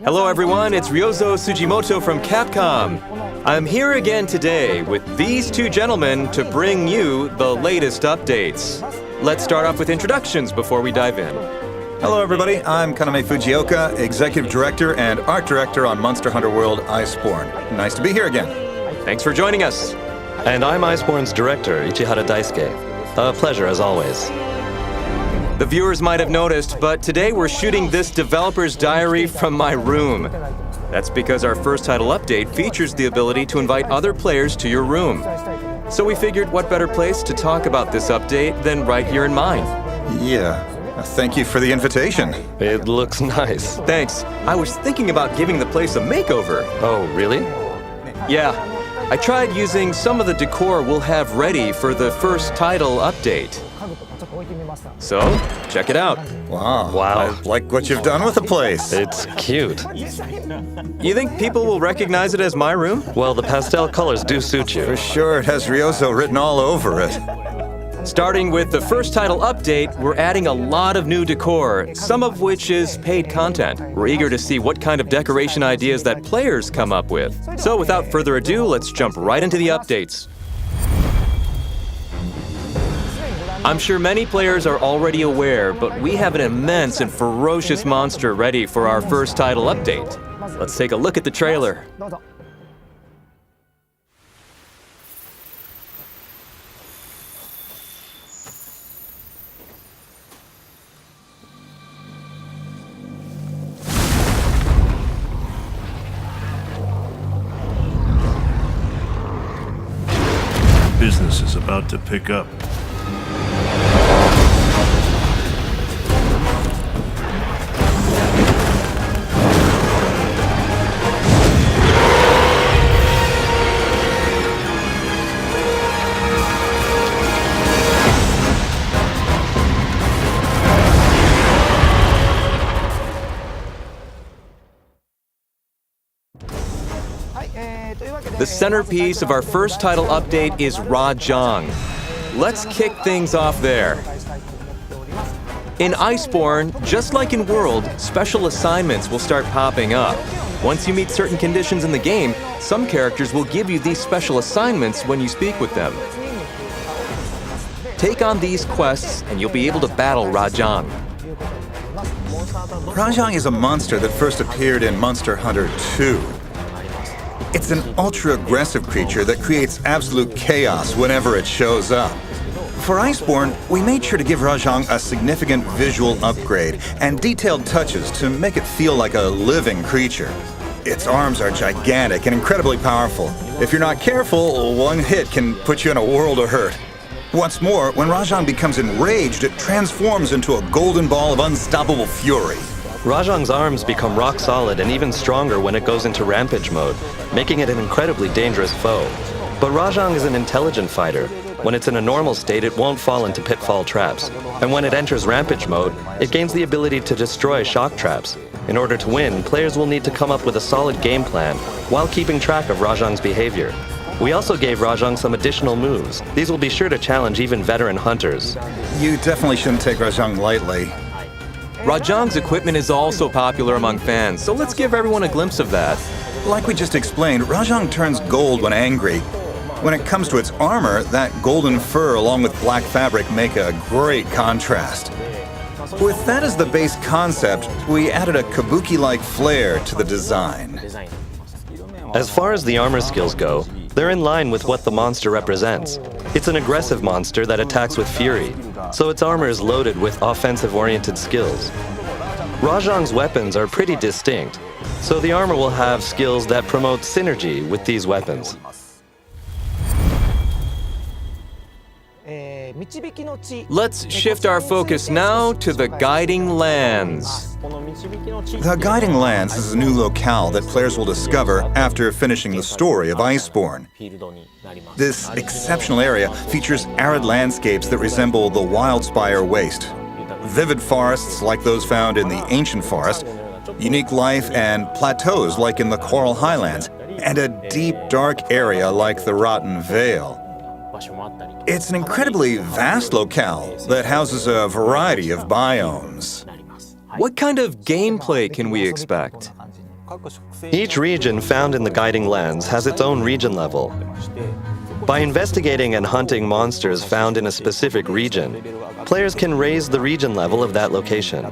Hello everyone, it's Ryozo Sugimoto from Capcom. I'm here again today with these two gentlemen to bring you the latest updates. Let's start off with introductions before we dive in. Hello everybody, I'm Kaname Fujioka, Executive Director and Art Director on Monster Hunter World Iceborne. Nice to be here again. Thanks for joining us. And I'm Iceborne's director, Ichihara Daisuke. A pleasure as always. The viewers might have noticed, but today we're shooting this developer's diary from my room. That's because our first title update features the ability to invite other players to your room. So we figured what better place to talk about this update than right here in mine. Yeah, thank you for the invitation. It looks nice. Thanks. I was thinking about giving the place a makeover. Oh, really? Yeah. I tried using some of the decor we'll have ready for the first title update. So, check it out. Wow. Wow. I like what you've done with the place. It's cute. You think people will recognize it as my room? Well, the pastel colors do suit you. For sure, it has Ryozo written all over it. Starting with the first title update, we're adding a lot of new decor, some of which is paid content. We're eager to see what kind of decoration ideas that players come up with. So without further ado, let's jump right into the updates. I'm sure many players are already aware, but we have an immense and ferocious monster ready for our first title update. Let's take a look at the trailer. Business is about to pick up. The centerpiece of our first title update is Rajan. Let's kick things off there. In Iceborne, just like in World, special assignments will start popping up. Once you meet certain conditions in the game, some characters will give you these special assignments when you speak with them. Take on these quests and you'll be able to battle Rajan. Rajan is a monster that first appeared in Monster Hunter 2. It's an ultra-aggressive creature that creates absolute chaos whenever it shows up. For Iceborne, we made sure to give Rajan a significant visual upgrade and detailed touches to make it feel like a living creature. Its arms are gigantic and incredibly powerful. If you're not careful, one hit can put you in a world of hurt. What's more, when Rajan becomes enraged, it transforms into a golden ball of unstoppable fury. Rajan's arms become rock solid and even stronger when it goes into rampage mode, making it an incredibly dangerous foe. But Rajan is an intelligent fighter. When it's in a normal state, it won't fall into pitfall traps. And when it enters rampage mode, it gains the ability to destroy shock traps. In order to win, players will need to come up with a solid game plan while keeping track of Rajan's behavior. We also gave Rajan some additional moves. These will be sure to challenge even veteran hunters. You definitely shouldn't take Rajan lightly. Rajan's equipment is also popular among fans, so let's give everyone a glimpse of that. Like we just explained, Rajan turns gold when angry. When it comes to its armor, that golden fur along with black fabric make a great contrast. With that as the base concept, we added a kabuki-like flair to the design. As far as the armor skills go, they're in line with what the monster represents. It's an aggressive monster that attacks with fury, so its armor is loaded with offensive-oriented skills. Rajan's weapons are pretty distinct, so the armor will have skills that promote synergy with these weapons. Let's shift our focus now to the Guiding Lands. The Guiding Lands is a new locale that players will discover after finishing the story of Iceborne. This exceptional area features arid landscapes that resemble the Wildspire Waste, vivid forests like those found in the Ancient Forest, unique life and plateaus like in the Coral Highlands, and a deep, dark area like the Rotten Vale. It's an incredibly vast locale that houses a variety of biomes. What kind of gameplay can we expect? Each region found in the Guiding Lands has its own region level. By investigating and hunting monsters found in a specific region, players can raise the region level of that location.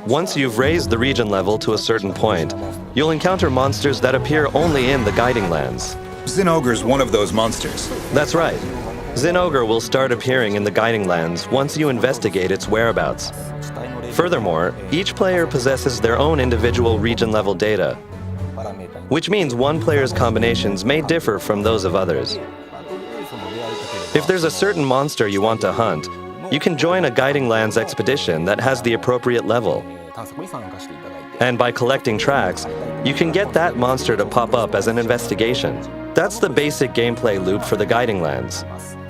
Once you've raised the region level to a certain point, you'll encounter monsters that appear only in the Guiding Lands. Zinogre's one of those monsters. That's right. Zinogre will start appearing in the Guiding Lands once you investigate its whereabouts. Furthermore, each player possesses their own individual region-level data, which means one player's combinations may differ from those of others. If there's a certain monster you want to hunt, you can join a Guiding Lands expedition that has the appropriate level. And by collecting tracks, you can get that monster to pop up as an investigation. That's the basic gameplay loop for the Guiding Lands.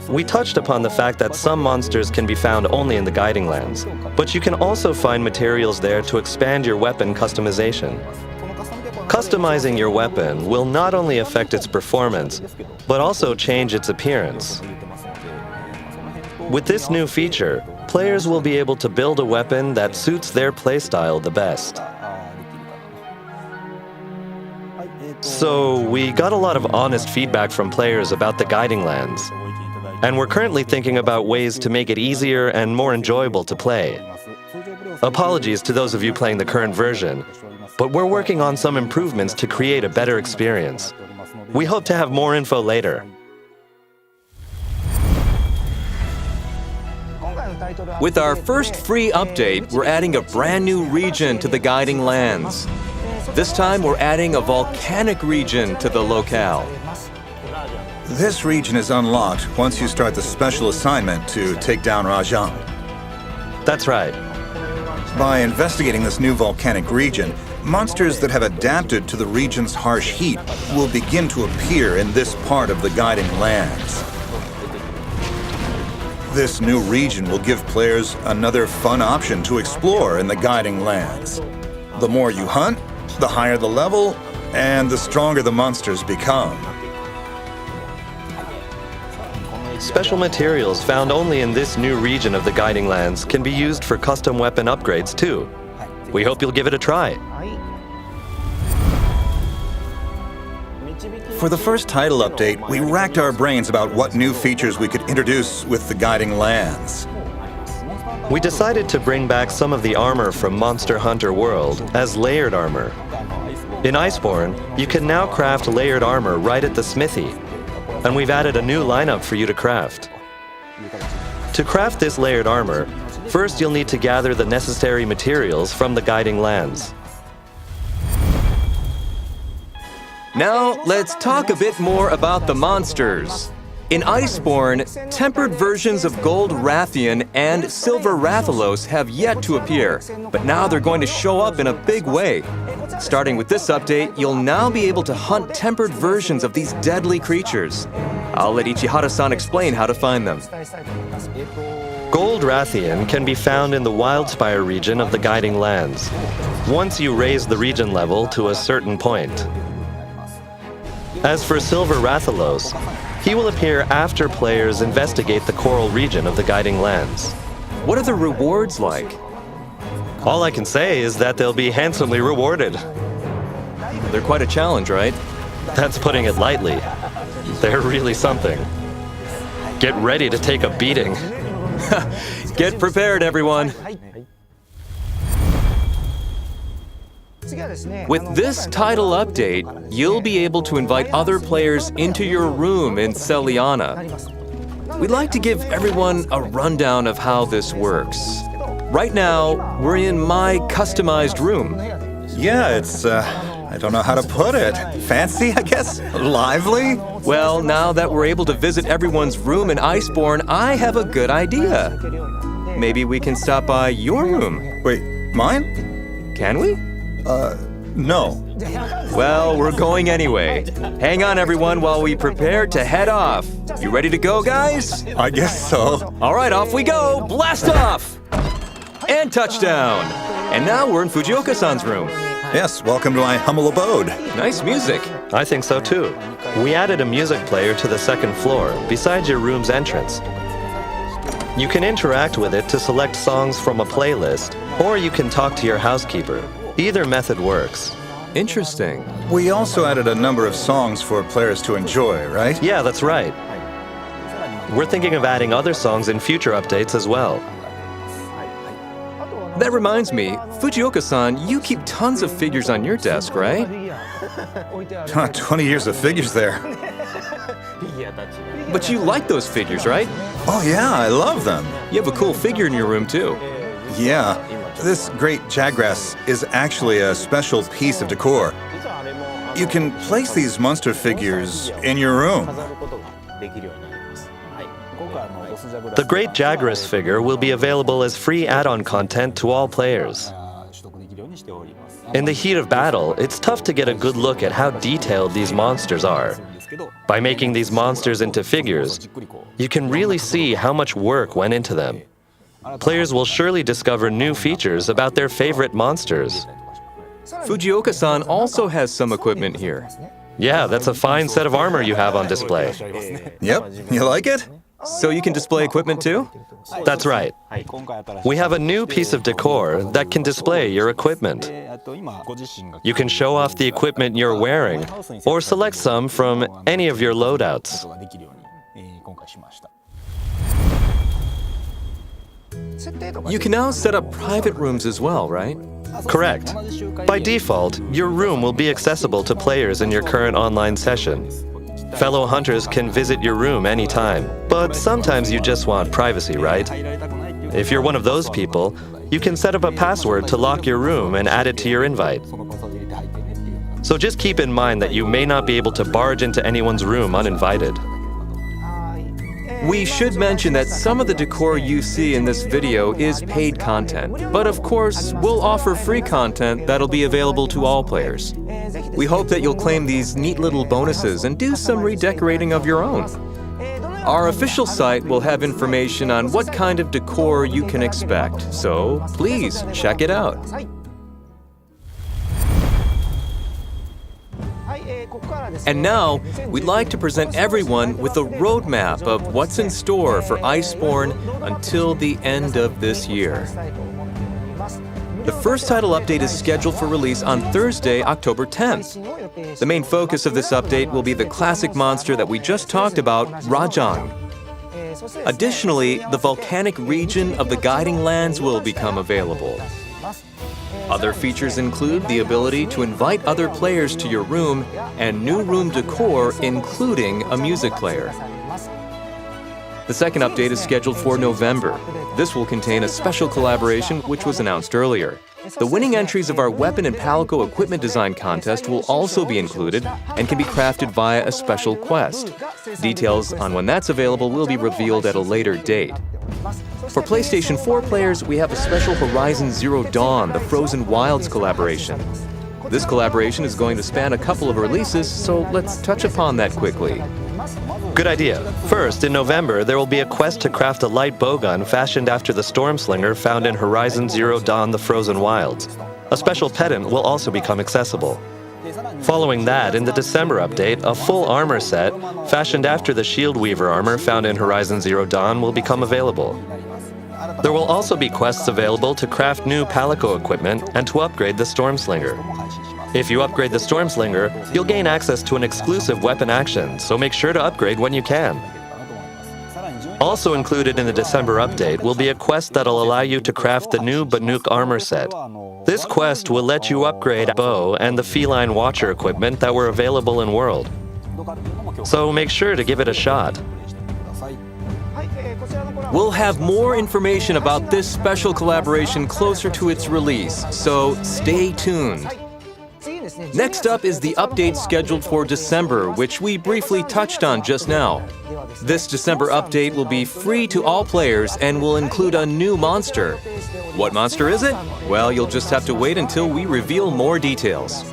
We touched upon the fact that some monsters can be found only in the Guiding Lands, but you can also find materials there to expand your weapon customization. Customizing your weapon will not only affect its performance, but also change its appearance. With this new feature, players will be able to build a weapon that suits their playstyle the best. So, we got a lot of honest feedback from players about the Guiding Lands, and we're currently thinking about ways to make it easier and more enjoyable to play. Apologies to those of you playing the current version, but we're working on some improvements to create a better experience. We hope to have more info later. With our first free update, we're adding a brand new region to the Guiding Lands. This time, we're adding a volcanic region to the locale. This region is unlocked once you start the special assignment to take down Rajan. That's right. By investigating this new volcanic region, monsters that have adapted to the region's harsh heat will begin to appear in this part of the Guiding Lands. This new region will give players another fun option to explore in the Guiding Lands. The more you hunt, the higher the level, and the stronger the monsters become. Special materials found only in this new region of the Guiding Lands can be used for custom weapon upgrades too. We hope you'll give it a try. For the first title update, we racked our brains about what new features we could introduce with the Guiding Lands. We decided to bring back some of the armor from Monster Hunter World as layered armor. In Iceborne, you can now craft layered armor right at the smithy, and we've added a new lineup for you to craft. To craft this layered armor, first you'll need to gather the necessary materials from the Guiding Lands. Now, let's talk a bit more about the monsters. In Iceborne, tempered versions of Gold Rathian and Silver Rathalos have yet to appear, but now they're going to show up in a big way. Starting with this update, you'll now be able to hunt tempered versions of these deadly creatures. I'll let Ichihara-san explain how to find them. Gold Rathian can be found in the Wildspire region of the Guiding Lands, once you raise the region level to a certain point. As for Silver Rathalos, he will appear after players investigate the Coral region of the Guiding Lands. What are the rewards like? All I can say is that they'll be handsomely rewarded. They're quite a challenge, right? That's putting it lightly. They're really something. Get ready to take a beating. Get prepared, everyone. With this title update, you'll be able to invite other players into your room in Celiana. We'd like to give everyone a rundown of how this works. Right now, we're in my customized room. Yeah, it's, I don't know how to put it. Fancy, I guess? Lively? Well, now that we're able to visit everyone's room in Iceborne, I have a good idea. Maybe we can stop by your room. Wait, mine? Can we? No. Well, we're going anyway. Hang on, everyone, while we prepare to head off. You ready to go, guys? I guess so. All right, off we go. Blast off! And touchdown. And now we're in Fujioka-san's room. Yes, welcome to my humble abode. Nice music. I think so too. We added a music player to the second floor, beside your room's entrance. You can interact with it to select songs from a playlist, or you can talk to your housekeeper. Either method works. Interesting. We also added a number of songs for players to enjoy, right? Yeah, that's right. We're thinking of adding other songs in future updates as well. That reminds me, Fujioka-san, you keep tons of figures on your desk, right? 20 years of figures there. But you like those figures, right? Oh yeah, I love them. You have a cool figure in your room, too. Yeah, this great Jagras is actually a special piece of decor. You can place these monster figures in your room. The Great Jagras figure will be available as free add-on content to all players. In the heat of battle, it's tough to get a good look at how detailed these monsters are. By making these monsters into figures, you can really see how much work went into them. Players will surely discover new features about their favorite monsters. Fujioka-san also has some equipment here. Yeah, that's a fine set of armor you have on display. Yep, you like it? So you can display equipment too? That's right. We have a new piece of decor that can display your equipment. You can show off the equipment you're wearing, or select some from any of your loadouts. You can now set up private rooms as well, right? Correct. By default, your room will be accessible to players in your current online session. Fellow hunters can visit your room anytime, but sometimes you just want privacy, right? If you're one of those people, you can set up a password to lock your room and add it to your invite. So just keep in mind that you may not be able to barge into anyone's room uninvited. We should mention that some of the decor you see in this video is paid content, but of course, we'll offer free content that'll be available to all players. We hope that you'll claim these neat little bonuses and do some redecorating of your own. Our official site will have information on what kind of decor you can expect, so please check it out. And now, we'd like to present everyone with a roadmap of what's in store for Iceborne until the end of this year. The first title update is scheduled for release on Thursday, October 10th. The main focus of this update will be the classic monster that we just talked about, Rajan. Additionally, the volcanic region of the Guiding Lands will become available. Other features include the ability to invite other players to your room and new room decor, including a music player. The second update is scheduled for November. This will contain a special collaboration which was announced earlier. The winning entries of our weapon and palico equipment design contest will also be included and can be crafted via a special quest. Details on when that's available will be revealed at a later date. For PlayStation 4 players, we have a special Horizon Zero Dawn, the Frozen Wilds collaboration. This collaboration is going to span a couple of releases, so let's touch upon that quickly. Good idea. First, in November, there will be a quest to craft a light bowgun fashioned after the Stormslinger found in Horizon Zero Dawn, the Frozen Wilds. A special pedant will also become accessible. Following that, in the December update, a full armor set, fashioned after the Shield Weaver armor found in Horizon Zero Dawn, will become available. There will also be quests available to craft new palico equipment and to upgrade the Stormslinger. If you upgrade the Stormslinger, you'll gain access to an exclusive weapon action, so make sure to upgrade when you can. Also included in the December update will be a quest that'll allow you to craft the new Banuk armor set. This quest will let you upgrade bow and the feline watcher equipment that were available in World. So make sure to give it a shot. We'll have more information about this special collaboration closer to its release, so stay tuned. Next up is the update scheduled for December, which we briefly touched on just now. This December update will be free to all players and will include a new monster. What monster is it? Well, you'll just have to wait until we reveal more details.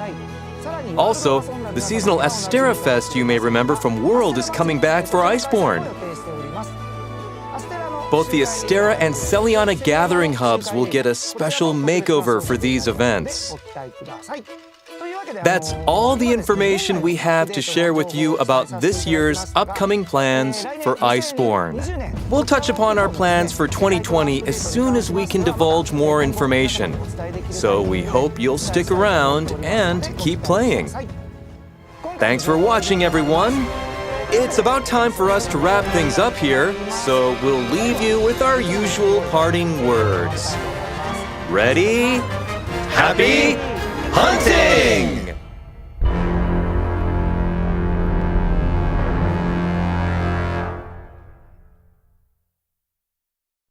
Also, the seasonal Astera Fest you may remember from World is coming back for Iceborne. Both the Astera and Celiana Gathering Hubs will get a special makeover for these events. That's all the information we have to share with you about this year's upcoming plans for Iceborne. We'll touch upon our plans for 2020 as soon as we can divulge more information. So we hope you'll stick around and keep playing. Thanks for watching, everyone. It's about time for us to wrap things up here, so we'll leave you with our usual parting words. Ready? Happy hunting!